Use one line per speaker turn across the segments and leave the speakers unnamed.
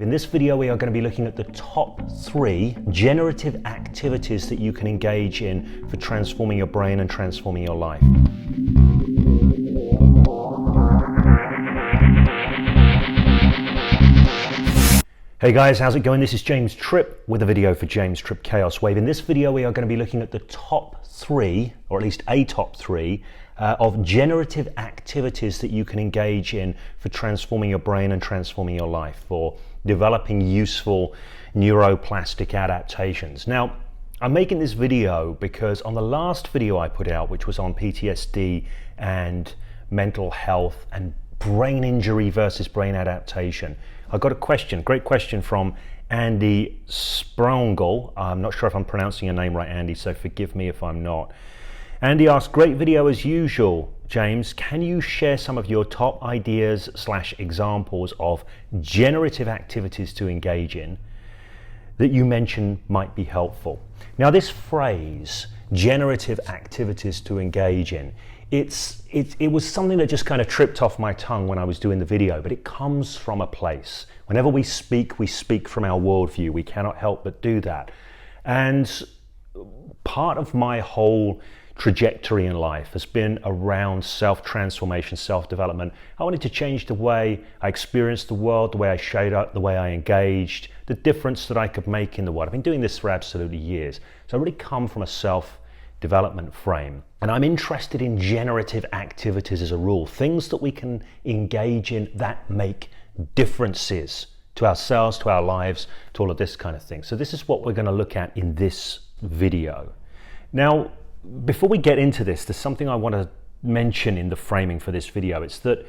In this video, we are going to be looking at the top 3 generative activities that you can engage in for transforming your brain and transforming your life. Hey guys, how's it going? This is James Tripp with a video for James Tripp Chaos Wave. In this video, we are going to be looking at the top 3, or at least a top 3, of generative activities that you can engage in for transforming your brain and transforming your life, for developing useful neuroplastic adaptations. Now, I'm making this video because on the last video I put out, which was on PTSD and mental health and brain injury versus brain adaptation, I got a question, great question from Andy Spraungel. I'm not sure if I'm pronouncing your name right, Andy, so forgive me if I'm not. Andy asked, great video as usual, James. Can you share some of your top ideas / examples of generative activities to engage in that you mentioned might be helpful? Now, this phrase, generative activities to engage in, it was something that just kind of tripped off my tongue when I was doing the video, but it comes from a place. Whenever we speak from our worldview. We cannot help but do that. And part of my whole trajectory in life has been around self-transformation, self-development. I wanted to change the way I experienced the world, the way I showed up, the way I engaged, the difference that I could make in the world. I've been doing this for absolutely years. So I really come from a self-development frame. And I'm interested in generative activities as a rule, things that we can engage in that make differences to ourselves, to our lives, to all of this kind of thing. So this is what we're going to look at in this video. Now, before we get into this, there's something I want to mention in the framing for this video. It's that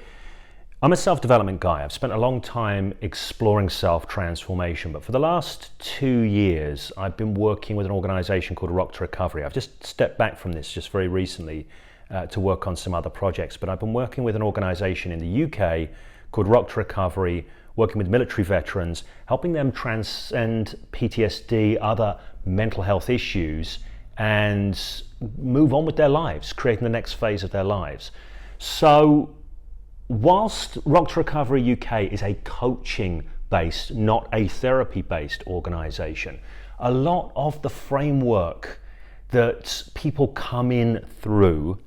I'm a self-development guy. I've spent a long time exploring self-transformation, but for the last 2 years, I've been working with an organization called Rock to Recovery. I've just stepped back from this just very recently to work on some other projects, but I've been working with an organization in the UK called Rock to Recovery, working with military veterans, helping them transcend PTSD, other mental health issues, and move on with their lives, creating the next phase of their lives. So whilst Rock to Recovery UK is a coaching-based, not a therapy-based organization, a lot of the framework that people come in through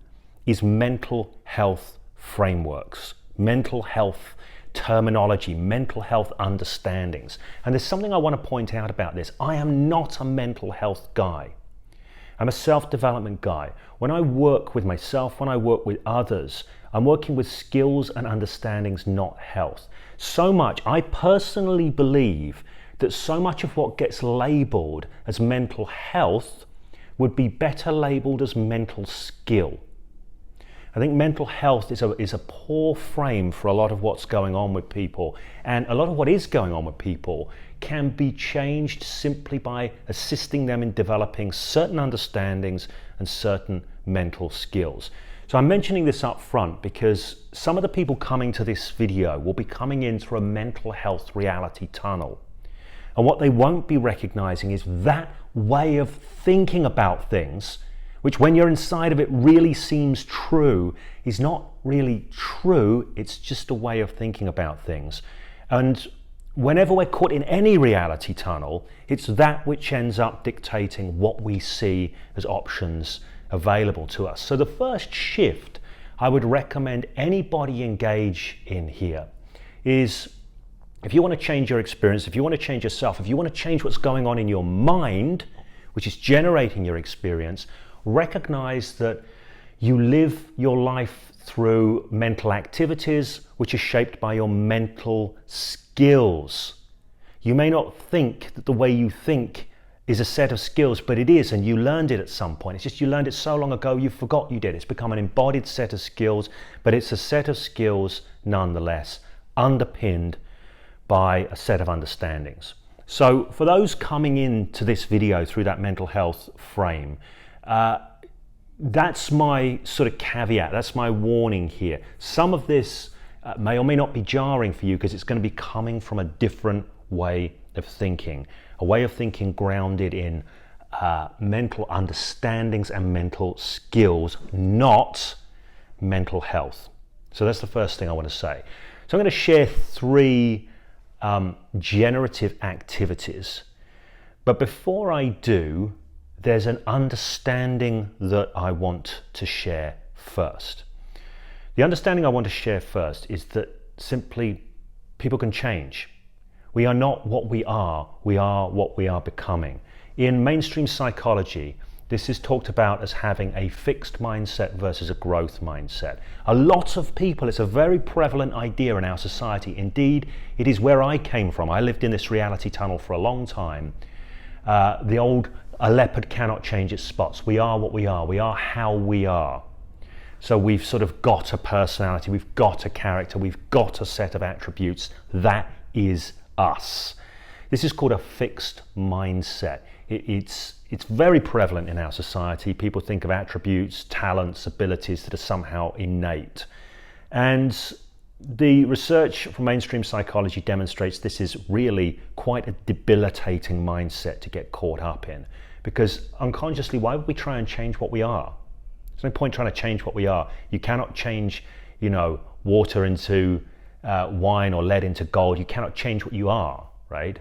is mental health frameworks, mental health terminology, mental health understandings. And there's something I want to point out about this. I am not a mental health guy. I'm a self-development guy. When I work with myself, when I work with others, I'm working with skills and understandings, not health. So much, I personally believe that so much of what gets labeled as mental health would be better labeled as mental skill. I think mental health is a poor frame for a lot of what's going on with people, and a lot of what is going on with people can be changed simply by assisting them in developing certain understandings and certain mental skills. So I'm mentioning this up front because some of the people coming to this video will be coming in through a mental health reality tunnel. And what they won't be recognizing is that way of thinking about things, which when you're inside of it really seems true, is not really true. It's just a way of thinking about things. And whenever we're caught in any reality tunnel, it's that which ends up dictating what we see as options available to us. So the first shift I would recommend anybody engage in here is, if you want to change your experience, if you want to change yourself, if you want to change what's going on in your mind, which is generating your experience, recognize that you live your life through mental activities which are shaped by your mental skills. You may not think that the way you think is a set of skills, but it is, and you learned it at some point. It's just you learned it so long ago you forgot you did. It's become an embodied set of skills, but it's a set of skills nonetheless, underpinned by a set of understandings. So for those coming into this video through that mental health frame, that's my sort of caveat, that's my warning here. Some of this may or may not be jarring for you because it's going to be coming from a different way of thinking, a way of thinking grounded in mental understandings and mental skills, not mental health. So that's the first thing I want to say. So I'm going to share 3 generative activities. But before I do, there's an understanding that I want to share first. The understanding I want to share first is that simply people can change. We are not what we are what we are becoming. In mainstream psychology, this is talked about as having a fixed mindset versus a growth mindset. A lot of people, it's a very prevalent idea in our society. Indeed, it is where I came from. I lived in this reality tunnel for a long time. The old, a leopard cannot change its spots. We are what we are how we are. So we've sort of got a personality, we've got a character, we've got a set of attributes. That is us. This is called a fixed mindset. It's very prevalent in our society. People think of attributes, talents, abilities that are somehow innate. And the research from mainstream psychology demonstrates this is really quite a debilitating mindset to get caught up in. Because unconsciously, why would we try and change what we are? There's no point trying to change what we are. You cannot change, water into wine or lead into gold. You cannot change what you are, right?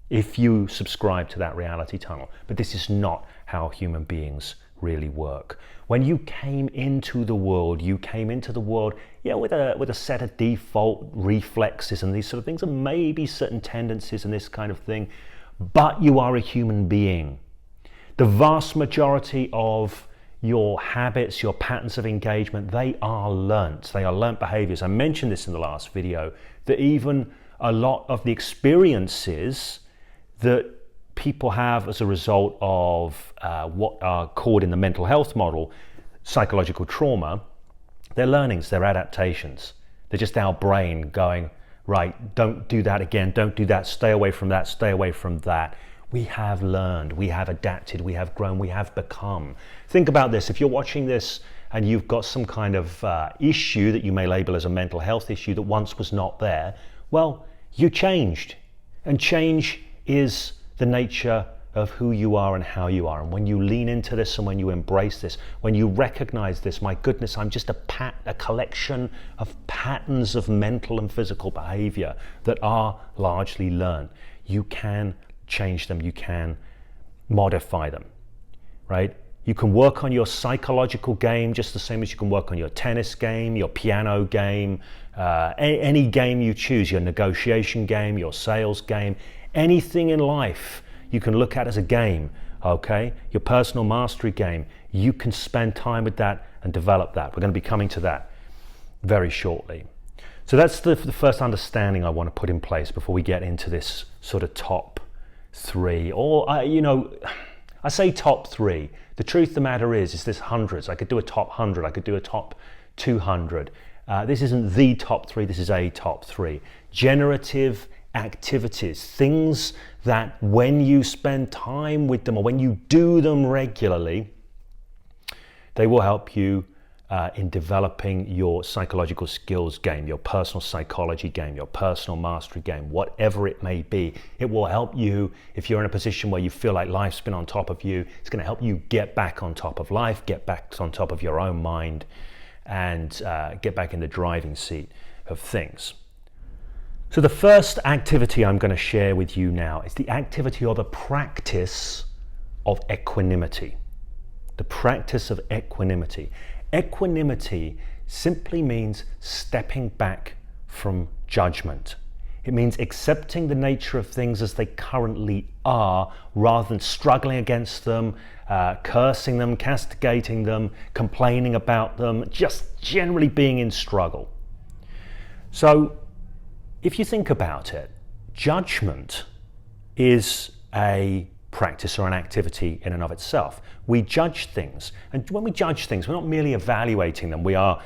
If you subscribe to that reality tunnel. But this is not how human beings really work. When you came into the world, with a set of default reflexes and these sort of things, and maybe certain tendencies and this kind of thing, but you are a human being. The vast majority of your habits, your patterns of engagement, they are learnt. They are learnt behaviors. I mentioned this in the last video, that even a lot of the experiences that people have as a result of what are called in the mental health model psychological trauma, they're learnings, they're adaptations. They're just our brain going, right, don't do that again, don't do that, stay away from that, stay away from that. We have learned, we have adapted, we have grown, we have become. Think about this, if you're watching this and you've got some kind of issue that you may label as a mental health issue that once was not there, well, you changed. And change is the nature of who you are and how you are. And when you lean into this and when you embrace this, when you recognize this, my goodness, I'm just a collection of patterns of mental and physical behavior that are largely learned. You can change them, you can modify them, right? You can work on your psychological game just the same as you can work on your tennis game, your piano game, any game you choose, your negotiation game, your sales game, anything in life you can look at as a game, okay? Your personal mastery game, you can spend time with that and develop that. We're going to be coming to that very shortly. So that's the first understanding I want to put in place before we get into this sort of top three, or I say top three. The truth of the matter is there's hundreds. I could do a top 100, I could do a top 200. This isn't the top three, this is a top three. Generative activities, things that when you spend time with them or when you do them regularly, they will help you in developing your psychological skills game, your personal psychology game, your personal mastery game, whatever it may be. It will help you if you're in a position where you feel like life's been on top of you. It's going to help you get back on top of life, get back on top of your own mind, and get back in the driving seat of things. So the first activity I'm going to share with you now is the activity or the practice of equanimity. The practice of equanimity. Equanimity simply means stepping back from judgment. It means accepting the nature of things as they currently are, rather than struggling against them, cursing them, castigating them, complaining about them, just generally being in struggle. So if you think about it, judgment is a practice or an activity in and of itself. We judge things, and when we judge things, we're not merely evaluating them. We are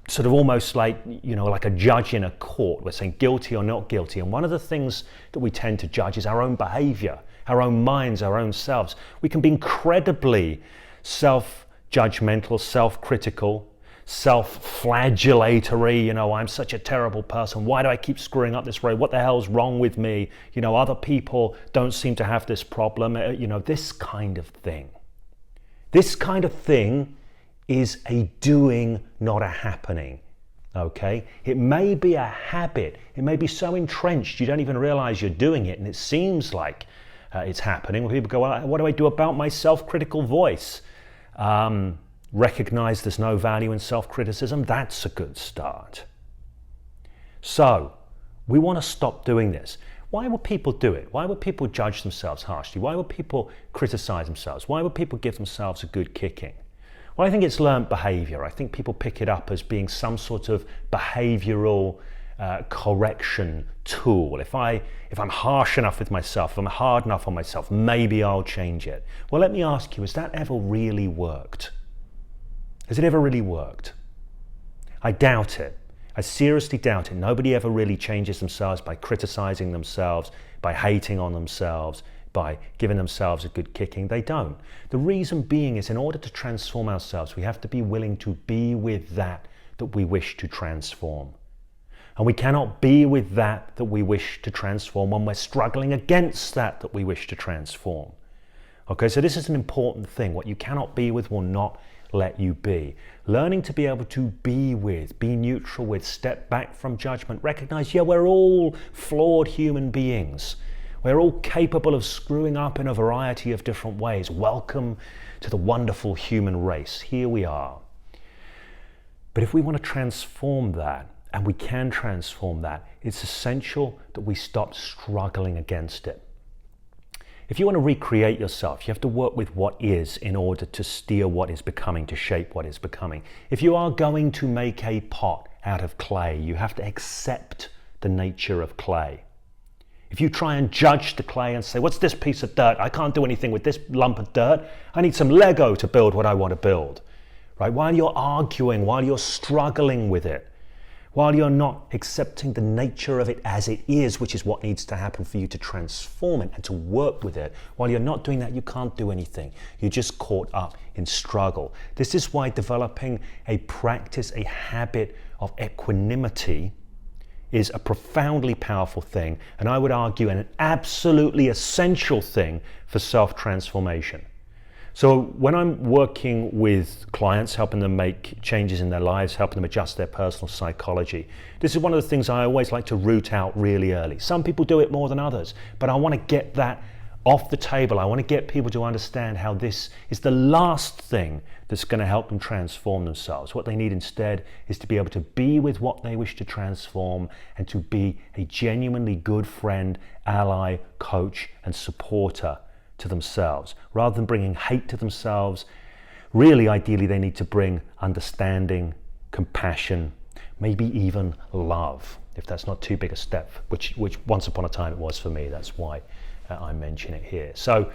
sort of almost like a judge in a court. We're saying guilty or not guilty. And one of the things that we tend to judge is our own behavior, our own minds, our own selves. We can be incredibly self-judgmental, self-critical, self-flagellatory, I'm such a terrible person, why do I keep screwing up this road, what the hell's wrong with me, other people don't seem to have this problem, this kind of thing. This kind of thing is a doing, not a happening. Okay, it may be a habit. It may be so entrenched you don't even realize you're doing it, and it seems like it's happening. When people go, well, what do I do about my self-critical voice? Recognize there's no value in self-criticism. That's a good start. So we want to stop doing this. Why would people do it? Why would people judge themselves harshly? Why would people criticize themselves? Why would people give themselves a good kicking? Well, I think it's learned behavior. I think people pick it up as being some sort of behavioral correction tool. If I'm harsh enough with myself, if I'm hard enough on myself, maybe I'll change it. Well, let me ask you, has that ever really worked? Has it ever really worked? I doubt it. I seriously doubt it. Nobody ever really changes themselves by criticizing themselves, by hating on themselves, by giving themselves a good kicking. They don't. The reason being is, in order to transform ourselves, we have to be willing to be with that we wish to transform. And we cannot be with that we wish to transform when we're struggling against that we wish to transform. Okay, so this is an important thing. What you cannot be with will not let you be. Learning to be able to be with, be neutral with, step back from judgment, recognize, yeah, we're all flawed human beings. We're all capable of screwing up in a variety of different ways. Welcome to the wonderful human race. Here we are. But if we want to transform that, and we can transform that, it's essential that we stop struggling against it. If you want to recreate yourself, you have to work with what is in order to steer what is becoming, to shape what is becoming. If you are going to make a pot out of clay, you have to accept the nature of clay. If you try and judge the clay and say, what's this piece of dirt? I can't do anything with this lump of dirt. I need some Lego to build what I want to build. Right? While you're arguing, while you're struggling with it, while you're not accepting the nature of it as it is, which is what needs to happen for you to transform it and to work with it, while you're not doing that, you can't do anything. You're just caught up in struggle. This is why developing a practice, a habit of equanimity is a profoundly powerful thing, and I would argue an absolutely essential thing for self-transformation. So when I'm working with clients, helping them make changes in their lives, helping them adjust their personal psychology, this is one of the things I always like to root out really early. Some people do it more than others, but I want to get that off the table. I want to get people to understand how this is the last thing that's going to help them transform themselves. What they need instead is to be able to be with what they wish to transform and to be a genuinely good friend, ally, coach, and supporter to themselves. Rather than bringing hate to themselves, really ideally they need to bring understanding, compassion, maybe even love, if that's not too big a step, which once upon a time it was for me. That's why I mention it here. So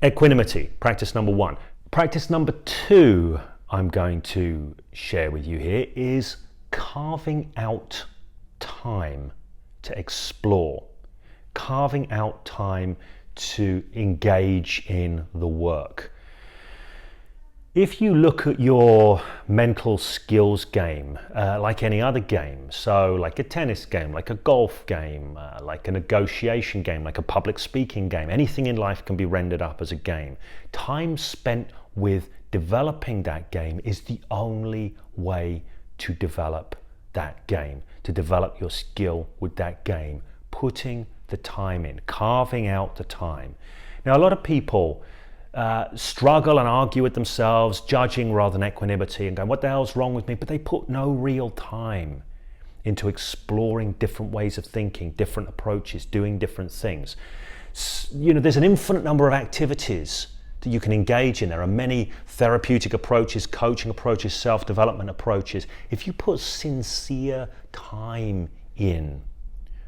equanimity, practice number one. Practice number two I'm going to share with you here is carving out time to explore, carving out time to engage in the work. If you look at your mental skills game like any other game, so like a tennis game, like a golf game, like a negotiation game, like a public speaking game, anything in life can be rendered up as a game. Time spent with developing that game is the only way to develop that game, to develop your skill with that game, putting the time in, carving out the time. Now, a lot of people struggle and argue with themselves, judging rather than equanimity, and going, what the hell's wrong with me? But they put no real time into exploring different ways of thinking, different approaches, doing different things. You know, there's an infinite number of activities that you can engage in. There are many therapeutic approaches, coaching approaches, self-development approaches. If you put sincere time in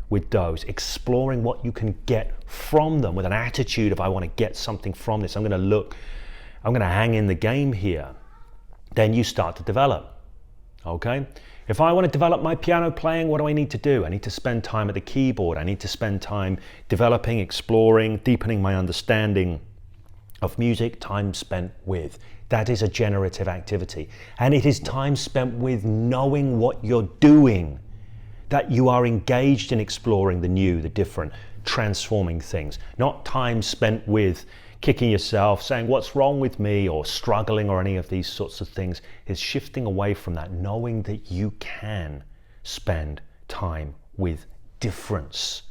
with those, exploring what you can get from them with an attitude of I want to get something from this, I'm going to hang in the game here, then you start to develop. Okay? If I want to develop my piano playing, what do I need to do? I need to spend time at the keyboard. I need to spend time developing, exploring, deepening my understanding of music, time spent with. That is a generative activity. And it is time spent with knowing what you're doing, that you are engaged in exploring the new, the different, transforming things. Not time spent with kicking yourself, saying what's wrong with me, or struggling, or any of these sorts of things. Is shifting away from that, knowing that you can spend time with difference,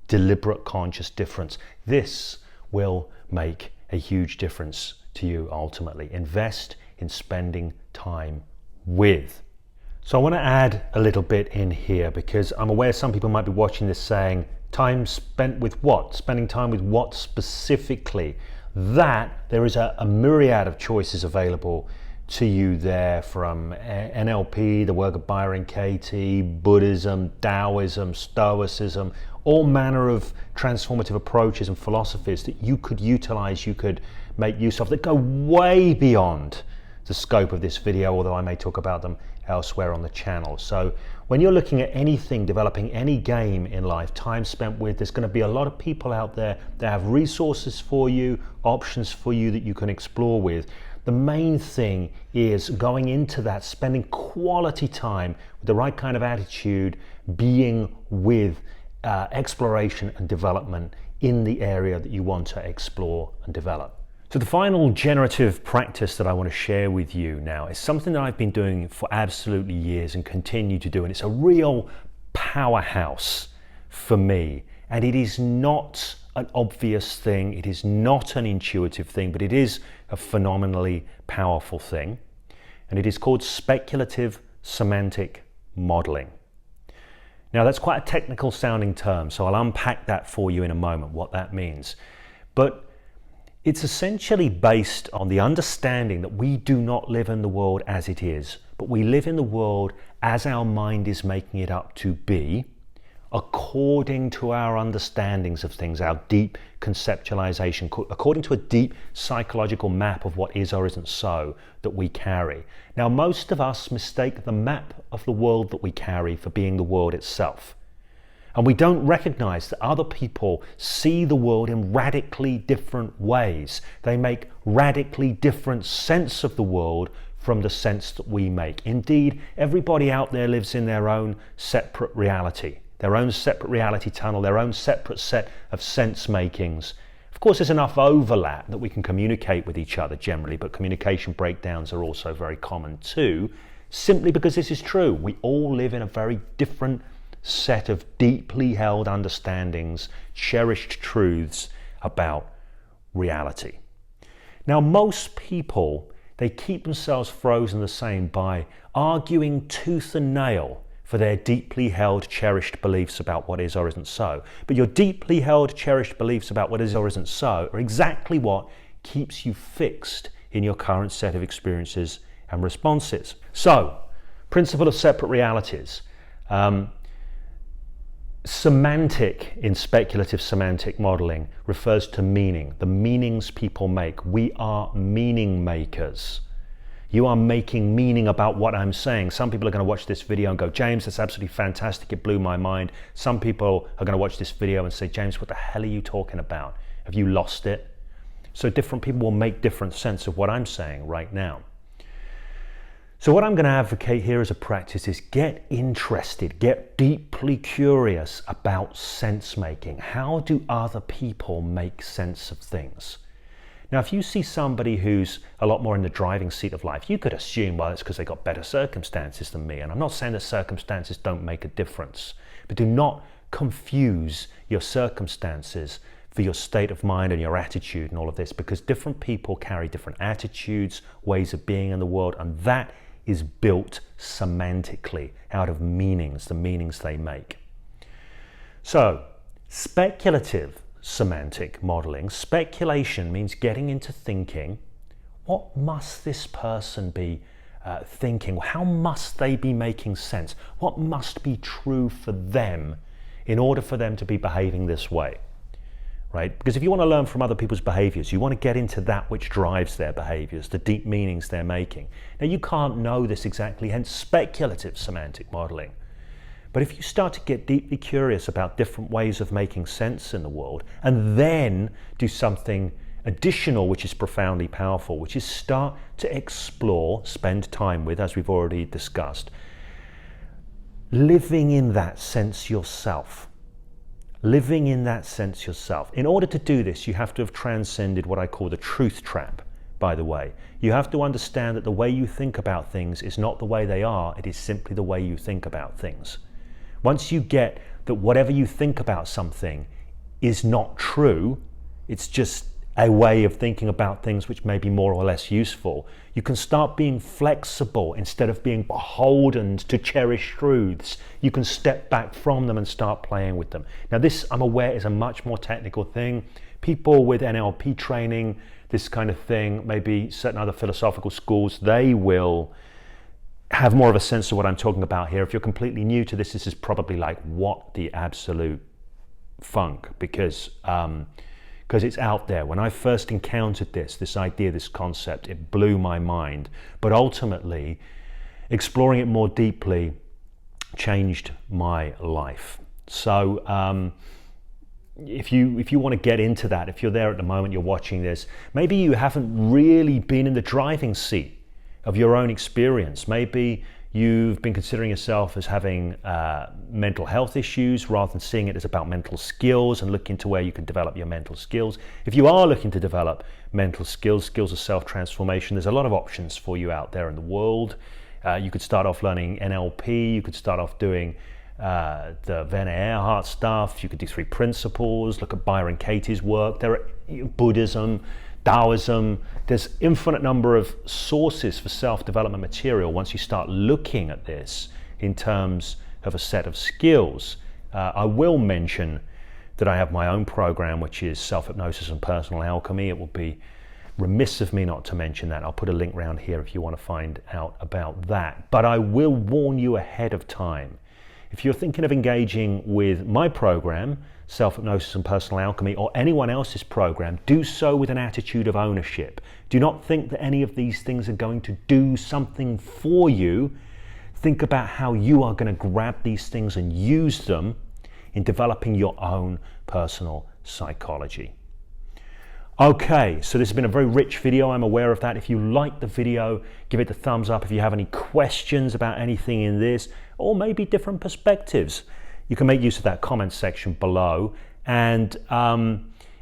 deliberate, conscious difference. This will make a huge difference to you ultimately. Invest in spending time with. So I want to add a little bit in here because I'm aware some people might be watching this saying, time spent with what? Spending time with what specifically? That there is a myriad of choices available to you there, from NLP, the work of Byron Katie, Buddhism, Taoism, Stoicism, all manner of transformative approaches and philosophies that you could utilize, you could make use of, that go way beyond the scope of this video, although I may talk about them elsewhere on the channel. So when you're looking at anything, developing any game in life, time spent with, there's going to be a lot of people out there that have resources for you, options for you that you can explore with. The main thing is going into that, spending quality time with the right kind of attitude, being with exploration and development in the area that you want to explore and develop. So the final generative practice that I want to share with you now is something that I've been doing for absolutely years and continue to do, and it's a real powerhouse for me. And it is not an obvious thing, it is not an intuitive thing, but it is a phenomenally powerful thing. And it is called speculative semantic modeling. Now that's quite a technical sounding term, so I'll unpack that for you in a moment, what that means. But it's essentially based on the understanding that we do not live in the world as it is, but we live in the world as our mind is making it up to be, according to our understandings of things, our deep conceptualization, according to a deep psychological map of what is or isn't so that we carry. Now, most of us mistake the map of the world that we carry for being the world itself. And we don't recognize that other people see the world in radically different ways. They make radically different sense of the world from the sense that we make. Indeed, everybody out there lives in their own separate reality, their own separate reality tunnel, their own separate set of sense makings. Of course, there's enough overlap that we can communicate with each other generally, but communication breakdowns are also very common too, simply because this is true. We all live in a very different set of deeply held understandings, cherished truths about reality. Now, most people, they keep themselves frozen the same by arguing tooth and nail for their deeply held, cherished beliefs about what is or isn't so. But your deeply held, cherished beliefs about what is or isn't so are exactly what keeps you fixed in your current set of experiences and responses. So, principle of separate realities. Semantic in speculative semantic modeling refers to meaning, the meanings people make. We are meaning makers. You are making meaning about what I'm saying. Some people are going to watch this video and go, James, that's absolutely fantastic, it blew my mind. Some people are going to watch this video and say, James, what the hell are you talking about? Have you lost it? So different people will make different sense of what I'm saying right now. So what I'm going to advocate here as a practice is get interested, get deeply curious about sense making. How do other people make sense of things? Now, if you see somebody who's a lot more in the driving seat of life, you could assume, well, it's because they got better circumstances than me. And I'm not saying that circumstances don't make a difference, but do not confuse your circumstances for your state of mind and your attitude and all of this, because different people carry different attitudes, ways of being in the world, and that is built semantically out of meanings, the meanings they make. So, speculative semantic modeling. Speculation means getting into thinking, what must this person be thinking? How must they be making sense? What must be true for them in order for them to be behaving this way? Right? Because if you want to learn from other people's behaviors, you want to get into that which drives their behaviors, the deep meanings they're making. Now, you can't know this exactly, hence speculative semantic modeling. But if you start to get deeply curious about different ways of making sense in the world, and then do something additional which is profoundly powerful, which is start to explore, spend time with, as we've already discussed, living in that sense yourself. Living in that sense yourself. In order to do this, you have to have transcended what I call the truth trap, by the way. You have to understand that the way you think about things is not the way they are, it is simply the way you think about things. Once you get that whatever you think about something is not true, it's just a way of thinking about things which may be more or less useful, you can start being flexible instead of being beholden to cherished truths. You can step back from them and start playing with them. Now this, I'm aware, is a much more technical thing. People with NLP training, this kind of thing, maybe certain other philosophical schools, they will have more of a sense of what I'm talking about here. If you're completely new to this, this is probably like, what the absolute funk, because it's out there. When I first encountered this idea, this concept, it blew my mind. But ultimately, exploring it more deeply changed my life. So if you want to get into that, if you're there at the moment, you're watching this, maybe you haven't really been in the driving seat of your own experience. Maybe you've been considering yourself as having mental health issues rather than seeing it as about mental skills and looking to where you can develop your mental skills. If you are looking to develop mental skills, skills of self-transformation, there's a lot of options for you out there in the world. You could start off learning NLP, you could start off doing the Werner Erhard stuff, you could do 3 principles, look at Byron Katie's work, there are Buddhism, Taoism, there's infinite number of sources for self-development material once you start looking at this in terms of a set of skills. I will mention that I have my own program, which is Self-Hypnosis and Personal Alchemy. It will be remiss of me not to mention that. I'll put a link around here if you want to find out about that. But I will warn you ahead of time. If you're thinking of engaging with my program, Self-Hypnosis and Personal Alchemy, or anyone else's program, do so with an attitude of ownership. Do not think that any of these things are going to do something for you. Think about how you are going to grab these things and use them in developing your own personal psychology. Okay, so this has been a very rich video, I'm aware of that. If you liked the video, give it a thumbs up. If you have any questions about anything in this, or maybe different perspectives, you can make use of that comment section below. And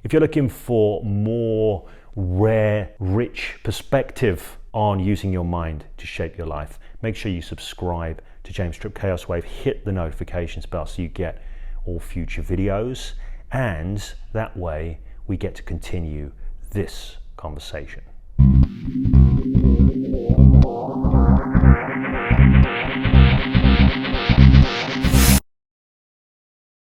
if you're looking for more rare, rich perspective on using your mind to shape your life, make sure you subscribe to James Tripp Chaos Wave, hit the notifications bell so you get all future videos, and that way we get to continue this conversation.